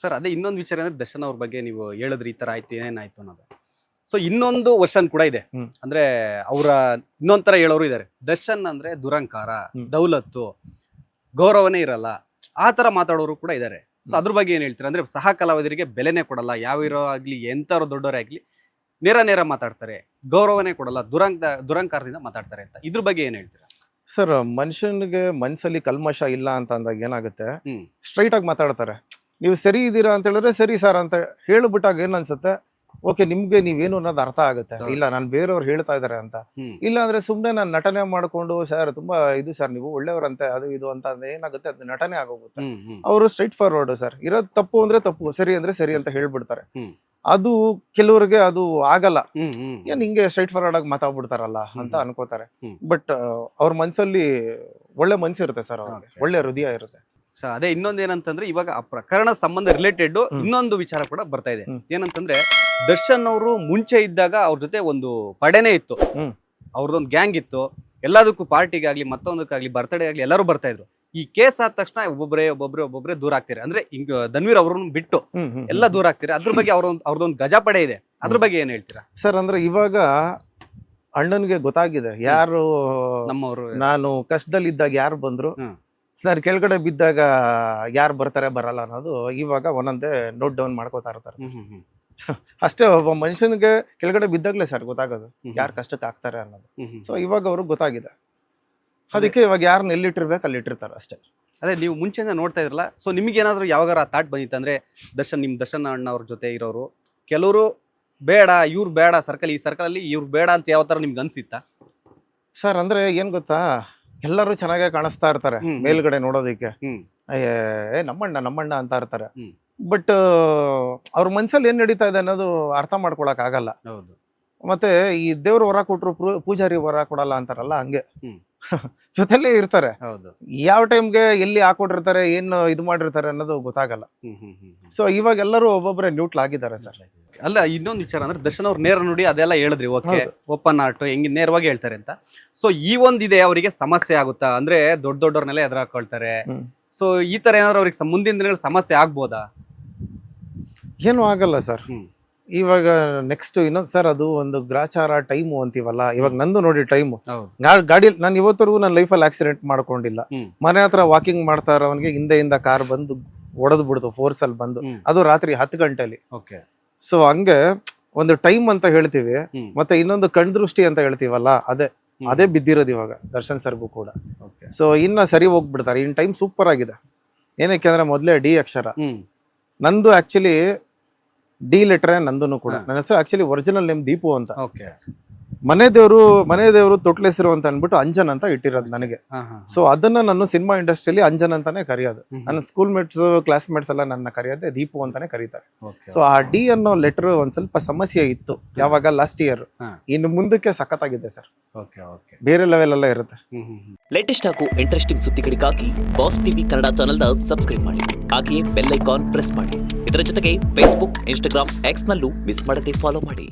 Sir ಅದೇ ಇನ್ನೊಂದು ವಿಚಾರ ಅಂದ್ರೆ ದರ್ಶನ್ ಅವ್ರ ಬಗ್ಗೆ ನೀವು ಹೇಳಿದ್ರಿ ಈ ತರ ಆಯ್ತು ಏನೇನಾಯ್ತು ಅನ್ನೋದು. ಸೊ ಇನ್ನೊಂದು ವರ್ಷನ್ ಕೂಡ ಇದೆ. ಅಂದ್ರೆ ಅವರ ಇನ್ನೊಂಥರ ಹೇಳೋರು ಇದಾರೆ. ದರ್ಶನ್ ಅಂದ್ರೆ ದುರಂಕಾರ, ದೌಲತ್ತು, ಗೌರವನೇ ಇರಲ್ಲ, ಆ ತರ ಮಾತಾಡೋರು ಕೂಡ ಇದಾರೆ. ಸೊ ಅದ್ರ ಬಗ್ಗೆ ಏನ್ ಹೇಳ್ತೀರಾ? ಅಂದ್ರೆ ಸಹ ಕಲಾವಿದರಿಗೆ ಬೆಲೆನೇ ಕೊಡಲ್ಲ, ಯಾವ ಹೀರೋ ಆಗ್ಲಿ ಎಂತಾರು ದೊಡ್ಡವರೇ ಆಗ್ಲಿ ನೇರ ಮಾತಾಡ್ತಾರೆ, ಗೌರವನೇ ಕೊಡಲ್ಲ, ದುರಂಕಾರದಿಂದ ಮಾತಾಡ್ತಾರೆ ಅಂತ. ಇದ್ರ ಬಗ್ಗೆ ಏನ್ ಹೇಳ್ತೀರಾ? ಸರ್, ಮನುಷ್ಯನಿಗೆ ಮನ್ಸಲ್ಲಿ ಕಲ್ಮಶ ಇಲ್ಲ ಅಂತ ಅಂದಾಗ ಏನಾಗುತ್ತೆ, ಸ್ಟ್ರೈಟ್ ಆಗಿ ಮಾತಾಡ್ತಾರೆ. ನೀವು ಸರಿ ಇದ್ದೀರಾ ಅಂತ ಹೇಳಿದ್ರೆ ಸರಿ ಸರ್ ಅಂತ ಹೇಳ್ಬಿಟ್ಟಾಗ ಏನ್ ಅನ್ಸುತ್ತೆ, ಓಕೆ ನಿಮ್ಗೆ ನೀವೇನು ಅನ್ನೋದು ಅರ್ಥ ಆಗುತ್ತೆ. ಇಲ್ಲ ನಾನು ಬೇರೆಯವ್ರು ಹೇಳ್ತಾ ಇದಾರೆ ಅಂತ. ಇಲ್ಲ ಅಂದ್ರೆ ಸುಮ್ನೆ ನಾನು ನಟನೆ ಮಾಡ್ಕೊಂಡು ಸರ್ ತುಂಬಾ ಇದು ಸರ್ ನೀವು ಒಳ್ಳೆಯವ್ರಂತೆ ಅದು ಇದು ಅಂತ ಏನಾಗುತ್ತೆ, ಅದು ನಟನೆ ಆಗೋಗುತ್ತೆ. ಅವರು ಸ್ಟ್ರೈಟ್ ಫಾರ್ವರ್ಡ್ ಸರ್, ಇರೋದು ತಪ್ಪು ಅಂದ್ರೆ ತಪ್ಪು, ಸರಿ ಅಂದ್ರೆ ಸರಿ ಅಂತ ಹೇಳ್ಬಿಡ್ತಾರೆ. ಅದು ಕೆಲವರಿಗೆ ಅದು ಆಗಲ್ಲ. ಏನ್ ಹಿಂಗೆ ಸ್ಟ್ರೈಟ್ ಫಾರ್ವರ್ಡ್ ಆಗಿ ಮಾತಾಡ್ಬಿಡ್ತಾರಲ್ಲ ಅಂತ ಅನ್ಕೋತಾರೆ. ಬಟ್ ಅವ್ರ ಮನ್ಸಲ್ಲಿ ಒಳ್ಳೆ ಮನ್ಸಿರುತ್ತೆ ಸರ್, ಅವ್ರಿಗೆ ಒಳ್ಳೆ ಹೃದಯ ಇರುತ್ತೆ. ಸೊ ಅದೇ ಇನ್ನೊಂದು ಏನಂತಂದ್ರೆ ಇವಾಗ ಆ ಪ್ರಕರಣ ಸಂಬಂಧ ರಿಲೇಟೆಡ್ ಇನ್ನೊಂದು ವಿಚಾರ ಕೂಡ ಬರ್ತಾ ಇದೆ. ಏನಂತಂದ್ರೆ ದರ್ಶನ್ ಅವರು ಮುಂಚೆ ಇದ್ದಾಗ ಅವ್ರ ಜೊತೆ ಒಂದು ಪಡೆನೇ ಇತ್ತು, ಅವ್ರದೊಂದು ಗ್ಯಾಂಗ್ ಇತ್ತು. ಎಲ್ಲದಕ್ಕೂ ಪಾರ್ಟಿಗಾಗ್ಲಿ ಮತ್ತೊಂದಕ್ಕಾಗ್ಲಿ ಬರ್ತ್ಡೇ ಆಗ್ಲಿ ಎಲ್ಲರೂ ಬರ್ತಾ ಇದ್ರು. ಈ ಕೇಸ್ ಆದ ತಕ್ಷಣ ಒಬ್ಬೊಬ್ಬರೇ ದೂರ ಆಗ್ತಾರೆ. ಅಂದ್ರೆ ಧನ್ವೀರ್ ಅವ್ರನ್ನ ಬಿಟ್ಟು ಎಲ್ಲ ದೂರ ಆಗ್ತಾರೆ. ಅದ್ರ ಬಗ್ಗೆ ಅವ್ರದೊಂದು ಗಜಪಡೆ ಇದೆ, ಅದ್ರ ಬಗ್ಗೆ ಏನ್ ಹೇಳ್ತೀರಾ? ಸರ್ ಅಂದ್ರೆ ಇವಾಗ ಅಣ್ಣನ್ಗೆ ಗೊತ್ತಾಗಿದೆ ಯಾರು ನಮ್ಮವರು. ನಾನು ಕಷ್ಟದಲ್ಲಿ ಇದ್ದಾಗ ಯಾರು ಬಂದ್ರು, ಸರ್ ಕೆಳಗಡೆ ಬಿದ್ದಾಗ ಯಾರು ಬರ್ತಾರೆ ಬರಲ್ಲ ಅನ್ನೋದು ಇವಾಗ ಒಂದೊಂದೇ ನೋಟ್ ಡೌನ್ ಮಾಡ್ಕೋತಾ ಇರ್ತಾರೆ. ಅಷ್ಟೇ, ಒಬ್ಬ ಮನುಷ್ಯನಿಗೆ ಕೆಳಗಡೆ ಬಿದ್ದಾಗ್ಲೇ ಸರ್ ಗೊತ್ತಾಗೋದು ಯಾರು ಕಷ್ಟಕ್ಕೆ ಆಗ್ತಾರೆ ಅನ್ನೋದು. ಸೊ ಇವಾಗ ಅವ್ರಿಗೆ ಗೊತ್ತಾಗಿದೆ, ಅದಕ್ಕೆ ಇವಾಗ ಯಾರನ್ನ ಎಲ್ಲಿಟ್ಟಿರ್ಬೇಕು ಅಲ್ಲಿ ಇಟ್ಟಿರ್ತಾರೆ ಅಷ್ಟೇ. ಅದೇ ನೀವು ಮುಂಚೆಯಿಂದ ನೋಡ್ತಾ ಇದ್ರಲ್ಲ, ಸೊ ನಿಮ್ಗೆ ಏನಾದ್ರು ಯಾವಾಗಾರ ಆ ಥಾಟ್ ಬಂದಿತ್ತು ಅಂದ್ರೆ ದರ್ಶನ್ ಅಣ್ಣ ಅವ್ರ ಜೊತೆ ಇರೋರು ಕೆಲವರು ಬೇಡ ಇವ್ರು ಬೇಡ ಈ ಸರ್ಕಲ್ ಅಲ್ಲಿ ಇವ್ರು ಬೇಡ ಅಂತ ಯಾವ ತರ ನಿಮ್ಗೆ ಅನ್ಸಿತ್ತಾ? ಸರ್ ಅಂದ್ರೆ ಏನ್ ಗೊತ್ತಾ, ಎಲ್ಲರೂ ಚೆನ್ನಾಗೇ ಕಾಣಿಸ್ತಾ ಇರ್ತಾರೆ ಮೇಲ್ಗಡೆ ನೋಡೋದಕ್ಕೆ, ನಮ್ಮಣ್ಣ ಅಂತ ಇರ್ತಾರೆ. ಬಟ್ ಅವ್ರ ಮನ್ಸಲ್ಲಿ ಏನ್ ನಡೀತಾ ಇದೆ ಅನ್ನೋದು ಅರ್ಥ ಮಾಡ್ಕೊಳಕ್ ಆಗಲ್ಲ. ಮತ್ತೆ ಈ ದೇವ್ರ ವರ ಕೊಟ್ರು ಪೂಜಾರಿ ವರ ಕೊಡಲ್ಲ ಅಂತಾರಲ್ಲ, ಹಂಗೆ ಜೊತೆಲೇ ಇರ್ತಾರೆ. ಯಾವ ಟೈಮ್ಗೆ ಎಲ್ಲಿ ಹಾಕೊಟ್ಟಿರ್ತಾರೆ, ಏನು ಇದು ಮಾಡಿರ್ತಾರೆ ಅನ್ನೋದು ಗೊತ್ತಾಗಲ್ಲ. ಸೊ ಇವಾಗ ಎಲ್ಲರೂ ಒಬ್ಬೊಬ್ಬರೇ ನ್ಯೂಟ್ಲ್ ಆಗಿದ್ದಾರೆ ಸರ್. ಅಲ್ಲ ಇನ್ನೊಂದು ವಿಚಾರ ಅಂದ್ರೆ ದರ್ಶನ್ ಅವ್ರು ನೇರ ನೋಡಿ ಅದೆಲ್ಲ ಹೇಳಿದ್ರಿ, ಓಕೆ ಓಪನ್ ಆರ್ಟ್ ಹೆಂಗ್ ನೇರವಾಗಿ ಹೇಳ್ತಾರೆ ಅಂತ. ಸೊ ಈ ಒಂದಿದೆ ಅವರಿಗೆ ಸಮಸ್ಯೆ ಆಗುತ್ತಾ ಅಂದ್ರೆ ದೊಡ್ಡವ್ರನ್ನೆಲ್ಲ ಎದುರಾಕೊಳ್ತಾರೆ. ಸೊ ಈ ತರ ಏನಾದ್ರು ಅವ್ರಿಗೆ ಮುಂದಿನ ದಿನಗಳ ಸಮಸ್ಯೆ ಆಗ್ಬೋದಾ? ಏನು ಆಗಲ್ಲ ಸರ್. ಇವಾಗ ನೆಕ್ಸ್ಟ್ ಇನ್ನೊಂದು ಸರ್, ಅದು ಒಂದು ಗ್ರಾಚಾರ ಟೈಮು ಅಂತೀವಲ್ಲ. ಇವಾಗ ನಂದು ನೋಡಿ ಟೈಮು, ಗಾಡಿ ನಾನು ಇವತ್ತರೆಗೂ ನನ್ನ ಲೈಫಲ್ಲಿ ಆಕ್ಸಿಡೆಂಟ್ ಮಾಡ್ಕೊಂಡಿಲ್ಲ. ಮನೆ ಹತ್ರ ವಾಕಿಂಗ್ ಮಾಡ್ತಾ ಇರೋವನಿಗೆ ಹಿಂದೆಯಿಂದ ಕಾರ್ ಬಂದು ಹೊಡೆದು ಬಿಡ್ತು, ಫೋರ್ಸ್ ಅಲ್ಲಿ ಬಂದು, ಅದು ರಾತ್ರಿ 10 ಗಂಟೆಲಿ. ಸೊ ಹಂಗೆ ಒಂದು ಟೈಮ್ ಅಂತ ಹೇಳ್ತೀವಿ, ಮತ್ತೆ ಇನ್ನೊಂದು ಕಣ್ದೃಷ್ಟಿ ಅಂತ ಹೇಳ್ತೀವಲ್ಲ, ಅದೇ ಬಿದ್ದಿರೋದು ಇವಾಗ ದರ್ಶನ್ ಸರ್ಗೂ ಕೂಡ. ಸೊ ಇನ್ನ ಸರಿ ಹೋಗ್ಬಿಡ್ತಾರೆ. ಇನ್ ಟೈಮ್ ಸೂಪರ್ ಆಗಿದೆ. ಏನಕ್ಕೆ ಅಂದ್ರೆ ಮೊದಲೇ ಡಿ ಅಕ್ಷರ ನಂದು, ಆಕ್ಚುಲಿ ಡಿ ಲೆಟರ್ ನಂದು ಕೂಡ. ನನ್ನ ಹೆಸರು ಆಕ್ಚುಲಿ ಒರಿಜಿನಲ್ ನೇಮ್ ದೀಪು ಅಂತ. ಮನೆ ದೇವರು ತೊಟ್ಲೆಸರು ಅಂತ ಅನ್ಬಿಟ್ಟು ಅಂಜನ್ ಅಂತ ಇಟ್ಟಿರೋದು ನನಗೆ. ಸೊ ಅದನ್ನ ನಾನು ಸಿನಿಮಾ ಇಂಡಸ್ಟ್ರಿಯಲ್ಲಿ ಅಂಜನ್ ಅಂತಾನೆ ಕರೆಯೋದು. ನನ್ನ ಸ್ಕೂಲ್ ಮೇಟ್ಸ್ ಕ್ಲಾಸ್ಮೇಟ್ಸ್ ಎಲ್ಲ ನನ್ನ ಕರೆಯೋದೆ ದೀಪು ಅಂತಾನೆ ಕರೀತಾರೆ. ಸೊ ಆ ಡಿ ಅನ್ನೋ ಲೆಟರ್ ಒಂದ್ ಸ್ವಲ್ಪ ಸಮಸ್ಯೆ ಇತ್ತು ಯಾವಾಗ ಲಾಸ್ಟ್ ಇಯರ್. ಇನ್ನು ಮುಂದಕ್ಕೆ ಸಖತ್ತಾಗಿದೆ ಸರ್, ಬೇರೆ ಲೆವೆಲ್ ಎಲ್ಲ ಇರುತ್ತೆ. ಲೇಟೆಸ್ಟ್ ಹಾಗೂ ಇಂಟ್ರೆಸ್ಟಿಂಗ್ ಸುದ್ದಿಗಳಿಗಾಗಿ ಬಾಸ್ ಟಿವಿ ಕನ್ನಡ ಚಾನೆಲ್ನ ಸಬ್ಸ್ಕ್ರೈಬ್ ಮಾಡಿ, ಹಾಗೆಯೇ ಬೆಲ್ ಐಕಾನ್ ಪ್ರೆಸ್ ಮಾಡಿ. ಇದರ ಜೊತೆಗೆ ಫೇಸ್ಬುಕ್, ಇನ್ಸ್ಟಾಗ್ರಾಮ್, ಎಕ್ಸ್ ನಲ್ಲೂ ಮಿಸ್ ಮಾಡದೆ ಫಾಲೋ ಮಾಡಿ.